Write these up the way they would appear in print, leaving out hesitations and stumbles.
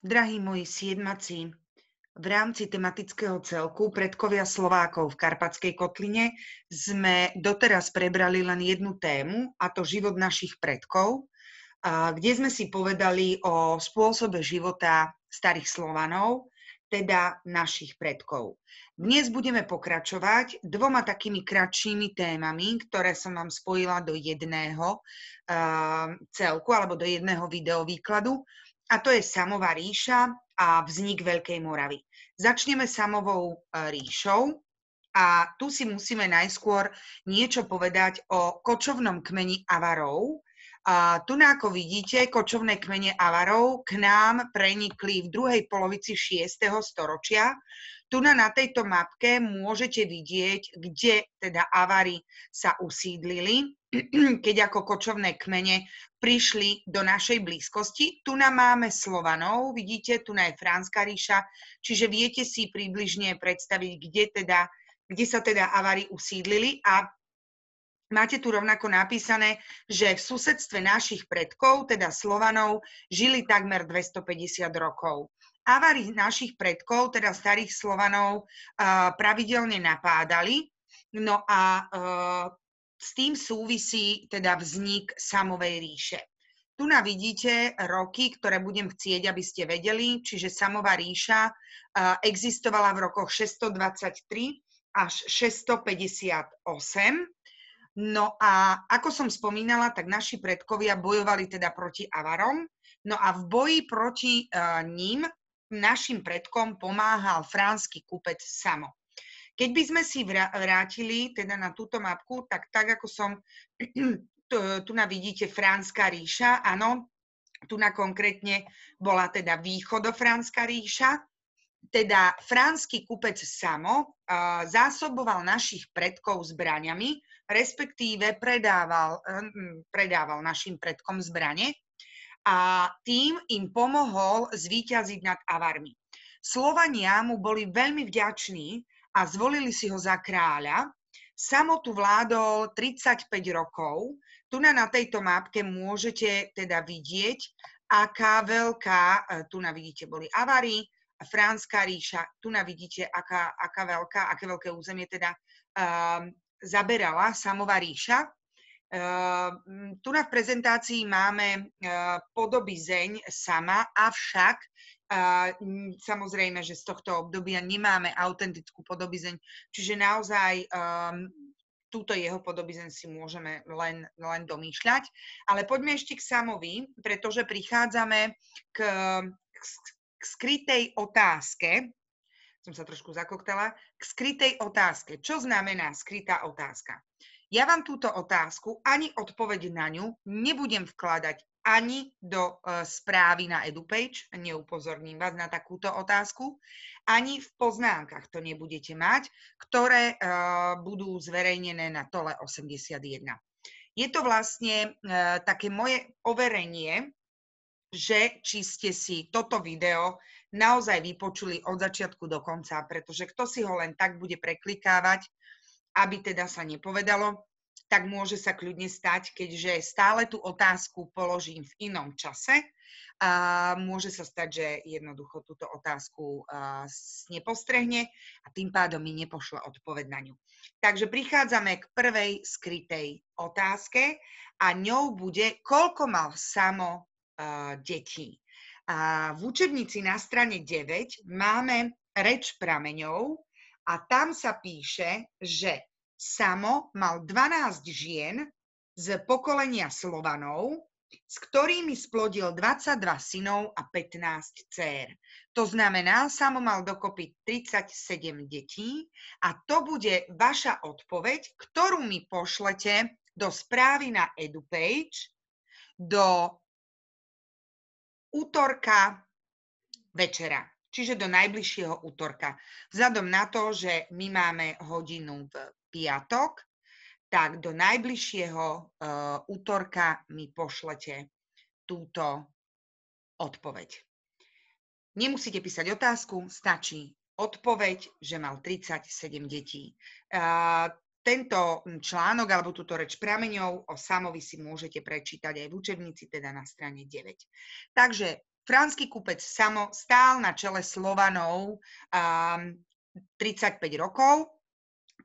Drahí moji siedmaci, v rámci tematického celku Predkovia Slovákov v Karpatskej kotline sme doteraz prebrali len jednu tému, a to život našich predkov, kde sme si povedali o spôsobe života starých Slovanov, teda našich predkov. Dnes budeme pokračovať dvoma takými kratšími témami, ktoré som vám spojila do jedného celku alebo do jedného videovýkladu, a to je Samová ríša a vznik Veľkej Moravy. Začneme Samovou ríšou a tu si musíme najskôr niečo povedať o kočovnom kmeni Avarov. Tu, ako vidíte, kočovné kmene Avarov k nám prenikli v druhej polovici 6. storočia. Tu na tejto mapke môžete vidieť, kde teda Avari sa usídlili, keď ako kočovné kmene prišli do našej blízkosti. Tu máme Slovanov, vidíte, tu je Fránska ríša, čiže viete si približne predstaviť, kde sa teda Avari usídlili, a máte tu rovnako napísané, že v susedstve našich predkov, teda Slovanov, žili takmer 250 rokov. Avari našich predkov, teda starých Slovanov, pravidelne napádali, no a s tým súvisí teda vznik Samovej ríše. Tu vidíte roky, ktoré budem chcieť, aby ste vedeli, čiže Samová ríša existovala v rokoch 623 až 658. No a ako som spomínala, tak naši predkovia bojovali teda proti Avarom, no a v boji proti ním našim predkom pomáhal fránsky kupec Samo. Keď by sme si vrátili teda na túto mapku, tak ako som, tu vidíte Fránska ríša, áno, tu konkrétne bola teda východofránska ríša, teda fránsky kupec Samo zásoboval našich predkov zbraňami, respektíve predával našim predkom zbrane a tým im pomohol zvíťaziť nad Avarmi. Slovania mu boli veľmi vďační a zvolili si ho za kráľa. Samo tu vládol 35 rokov. Tu na tejto mapke môžete teda vidieť, aká veľká, tu vidíte, boli Avari, Fránska ríša, tu vidíte, aké veľké územie teda zaberala Samová ríša. Tu v prezentácii máme podobizeň Sama, avšak samozrejme, že z tohto obdobia nemáme autentickú podobizeň, čiže naozaj túto jeho podobizeň si môžeme len domýšľať. Ale poďme ešte k Samovi, pretože prichádzame k skrytej otázke. Som sa trošku zakoktala. K skrytej otázke. Čo znamená skrytá otázka? Ja vám túto otázku ani odpoveď na ňu nebudem vkladať ani do správy na EduPage, neupozorním vás na takúto otázku, ani v poznámkach to nebudete mať, ktoré budú zverejnené na Tole 81. Je to vlastne také moje overenie, že či ste si toto video naozaj vypočuli od začiatku do konca, pretože kto si ho len tak bude preklikávať, aby teda sa nepovedalo, tak môže sa kľudne stať, keďže stále tú otázku položím v inom čase, a môže sa stať, že jednoducho túto otázku nepostrehne a tým pádom mi nepošle odpoveď na ňu. Takže prichádzame k prvej skrytej otázke a ňou bude, koľko mal Samo detí. V učebnici na strane 9 máme reč prameňov a tam sa píše, že Samo mal 12 žien z pokolenia Slovanov, s ktorými splodil 22 synov a 15 dcér. To znamená, Samo mal dokopy 37 detí a to bude vaša odpoveď, ktorú mi pošlete do správy na EduPage do útorka večera, čiže do najbližšieho útorka. Vzhľadom na to, že my máme hodinu v piatok, tak do najbližšieho útorka mi pošlete túto odpoveď. Nemusíte písať otázku, stačí odpoveď, že mal 37 detí. Tento článok alebo túto reč prameňov o Samovi si môžete prečítať aj v učebnici, teda na strane 9. Takže Franský kupec Samo stál na čele Slovanov 35 rokov.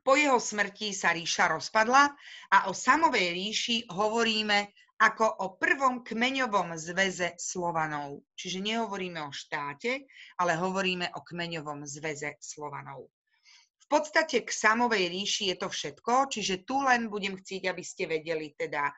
Po jeho smrti sa ríša rozpadla a o Samovej ríši hovoríme ako o prvom kmeňovom zveze Slovanov. Čiže nehovoríme o štáte, ale hovoríme o kmeňovom zveze Slovanov. V podstate k Samovej ríši je to všetko, čiže tu len budem chcieť, aby ste vedeli teda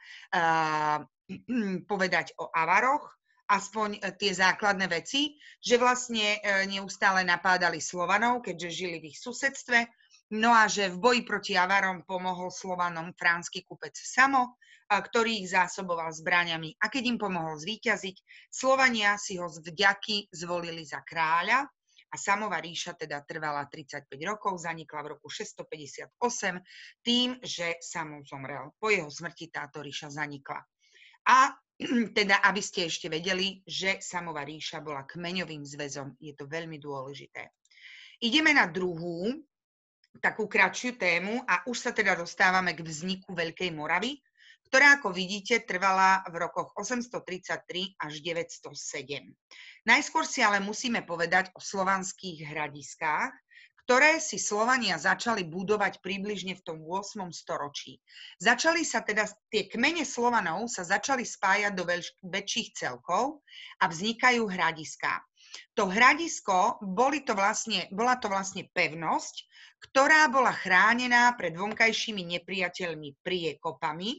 povedať o Avaroch, aspoň tie základné veci, že vlastne neustále napádali Slovanov, keďže žili v ich susedstve. No a že v boji proti Avarom pomohol Slovanom franský kupec Samo, ktorý ich zásoboval zbraňami. A keď im pomohol zvíťaziť, Slovania si ho z vďaky zvolili za kráľa a Samova ríša teda trvala 35 rokov, zanikla v roku 658 tým, že Samo zomrel. Po jeho smrti táto ríša zanikla. A teda, aby ste ešte vedeli, že Samova ríša bola kmeňovým zväzom. Je to veľmi dôležité. Ideme na druhú, takú kratšiu tému a už sa teda dostávame k vzniku Veľkej Moravy, ktorá, ako vidíte, trvala v rokoch 833 až 907. Najskôr si ale musíme povedať o slovanských hradiskách, ktoré si Slovania začali budovať približne v tom 8. storočí. Začali sa teda, tie kmene Slovanov sa začali spájať do väčších celkov a vznikajú hradiská. To hradisko, bola to vlastne pevnosť, ktorá bola chránená pred vonkajšími nepriateľmi priekopami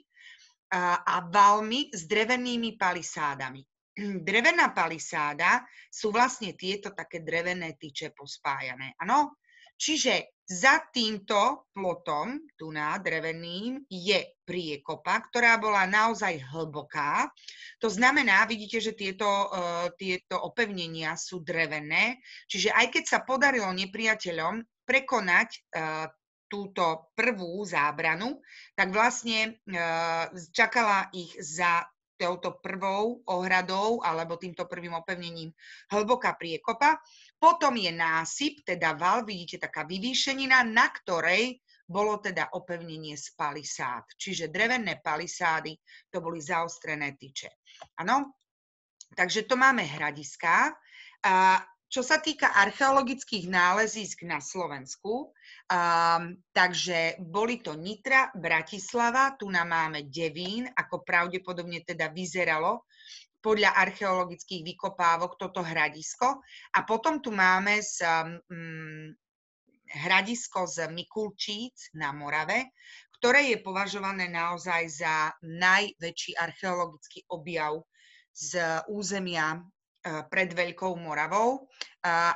a valmi s drevenými palisádami. Drevená palisáda sú vlastne tieto také drevené tyče pospájané. Áno? Čiže za týmto plotom, tu na dreveným, je priekopa, ktorá bola naozaj hlboká. To znamená, vidíte, že tieto opevnenia sú drevené, čiže aj keď sa podarilo nepriateľom prekonať túto prvú zábranu, tak vlastne čakala ich za touto prvou ohradou alebo týmto prvým opevnením hlboká priekopa. Potom je násyp, teda val, vidíte, taká vyvýšenina, na ktorej bolo teda opevnenie z palisád. Čiže drevené palisády, to boli zaostrené tyče. Áno? Takže to máme hradiská. Čo sa týka archeologických nálezísk na Slovensku, takže boli to Nitra, Bratislava, tu nám máme Devín, ako pravdepodobne teda vyzeralo podľa archeologických vykopávok toto hradisko. A potom tu máme hradisko z Mikulčíc na Morave, ktoré je považované naozaj za najväčší archeologický objav z územia pred Veľkou Moravou,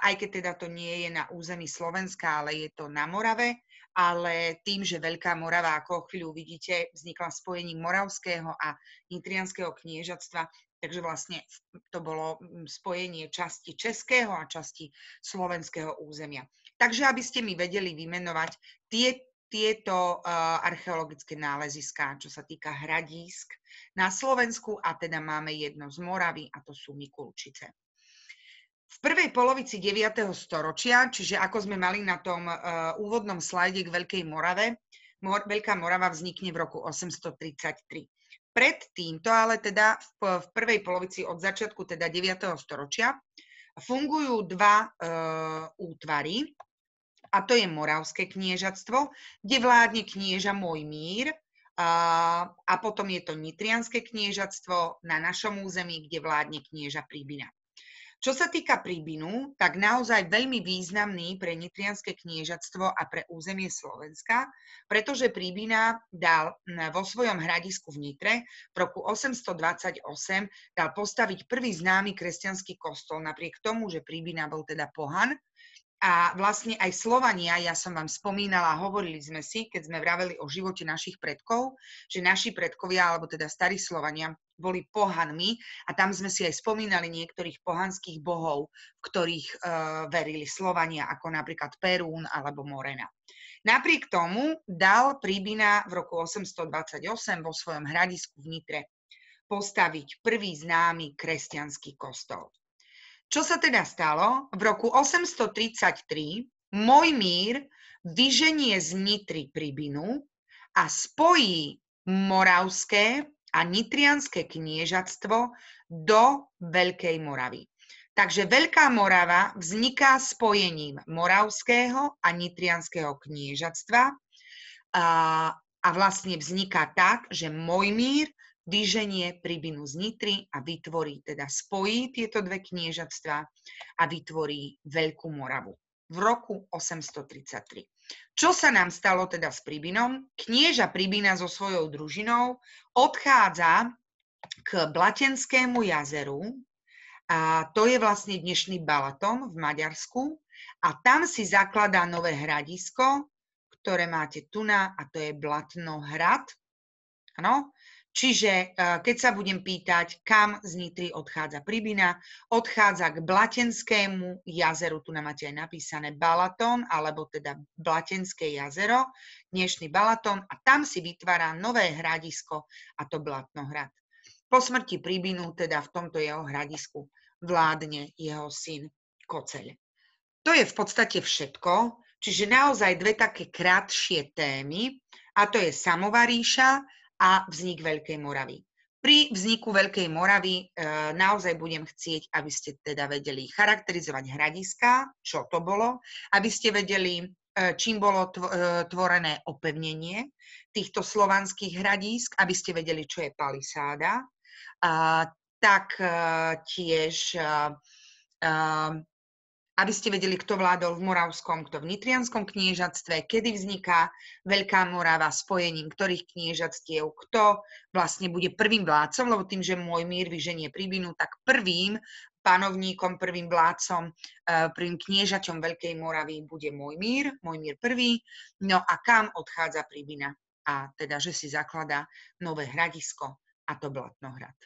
aj keď teda to nie je na území Slovenska, ale je to na Morave, ale tým, že Veľká Morava, ako o chvíľu vidíte, vznikla spojením Moravského a Nitrianskeho kniežatstva, takže vlastne to bolo spojenie časti českého a časti slovenského územia. Takže aby ste mi vedeli vymenovať tieto archeologické náleziská, čo sa týka hradísk na Slovensku, a teda máme jedno z Moravy a to sú Mikulčice. V prvej polovici 9. storočia, čiže ako sme mali na tom úvodnom slajde k Veľkej Morave, Veľká Morava vznikne v roku 833. Pred týmto, ale teda v prvej polovici od začiatku teda 9. storočia fungujú dva útvary, a to je Moravské kniežatstvo, kde vládne knieža Mojmír, a potom je to Nitrianske kniežatstvo na našom území, kde vládne knieža Príbina. Čo sa týka Príbinu, tak naozaj veľmi významný pre Nitrianske kniežatstvo a pre územie Slovenska, pretože Príbina dal vo svojom hradisku v Nitre v roku 828 dal postaviť prvý známy kresťanský kostol, napriek tomu, že Príbina bol teda pohan. A vlastne aj Slovania, ja som vám spomínala, hovorili sme si, keď sme vraveli o živote našich predkov, že naši predkovia, alebo teda starí Slovania, boli pohanmi a tam sme si aj spomínali niektorých pohanských bohov, v ktorých verili Slovania, ako napríklad Perún alebo Morena. Napriek tomu dal Príbina v roku 828 vo svojom hradisku v Nitre postaviť prvý známy kresťanský kostol. Čo sa teda stalo? V roku 833 Mojmír vyženie z Nitry Príbinu a spojí Moravské a Nitrianske kniežatstvo do Veľkej Moravy. Takže Veľká Morava vzniká spojením Moravského a Nitrianskeho kniežatstva a vlastne vzniká tak, že Mojmír vyženie Pribinu z Nitry a vytvorí, teda spojí tieto dve kniežatstvá a vytvorí Veľkú Moravu v roku 833. Čo sa nám stalo teda s Pribinom? Knieža Pribina so svojou družinou odchádza k Blatenskému jazeru, a to je vlastne dnešný Balaton v Maďarsku, a tam si zakladá nové hradisko, ktoré máte tu a to je Blatnohrad. Ano? Čiže keď sa budem pýtať, kam z Nitry odchádza Pribina, odchádza k Blatenskému jazeru, tu nám máte aj napísané Balaton, alebo teda Blatenské jazero, dnešný Balaton, a tam si vytvára nové hradisko, a to Blatnohrad. Po smrti Pribinu, teda v tomto jeho hradisku, vládne jeho syn Koceľ. To je v podstate všetko, čiže naozaj dve také krátšie témy, a to je Samová ríša a vznik Veľkej Moravy. Pri vzniku Veľkej Moravy naozaj budem chcieť, aby ste teda vedeli charakterizovať hradiska, čo to bolo, aby ste vedeli, čím bolo tvorené opevnenie týchto slovanských hradísk, aby ste vedeli, čo je palisáda, tak tiež aby ste vedeli, kto vládol v Moravskom, kto v Nitrianskom kniežatstve, kedy vzniká Veľká Morava, spojením ktorých kniežatstiev, kto vlastne bude prvým vládcom, lebo tým, že Mojmír vyženie Pribinu, tak prvým panovníkom, prvým vládcom, prvým kniežaťom Veľkej Moravy bude Mojmír prvý, no a kam odchádza Pribina. A teda, že si zakladá nové hradisko, a to Blatnohrad.